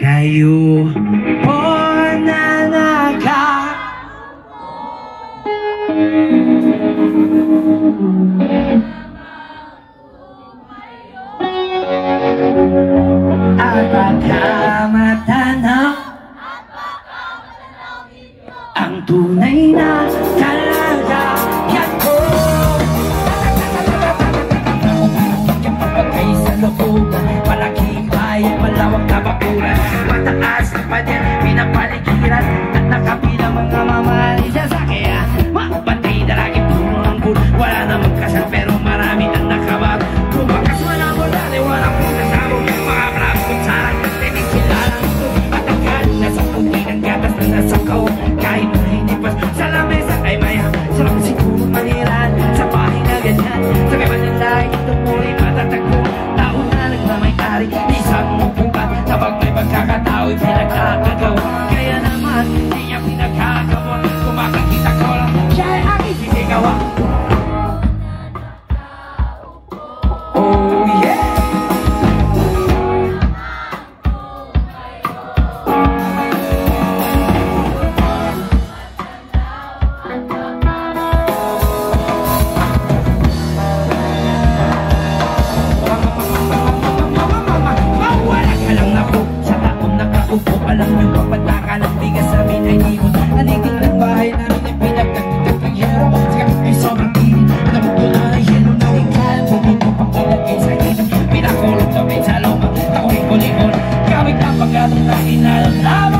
kayo po na at baka matanaw ang tunay na kalagayan ko. Pagpapagay sa looban, malaking bayan, malawang kabakuran, mataas na pader, pinapaligiran at nakapilang mga mamali sa sakyan. Mabantay na laging puro ng bull, wala namang kasal pero marami ang nakabat. Kung bakas wala mo dali, walang pagkasamo, mga brabong sarang tinig kilalang ito. Matagal na sa puti ng gatas na nasa kao, kahit na hindi pas sa lamesa ay maya. Sarap siguro maniran sa bahay na ganyan, sa kaya manilay itong muli matatagpo. Tao na nagmamayari, isang mupukat, kapag may pagkakatao'y pinagkakagawa. Kaya naman, di niya pinagkagawa, kumakakita ko lang, siya ay aking sinigawa. Oh yeah! Alam nyo ba pataka ng tigas sa amin ay limot. Aligid ng bahay namin ay pinagdagdag ng yero. Siya ay sobrang init, nabuto na ng yelo na ikan. Bumito pang ilagay sa init, pinakulog kami sa loma. Ako'y kulikon, gamit ang pagkatin na inalam.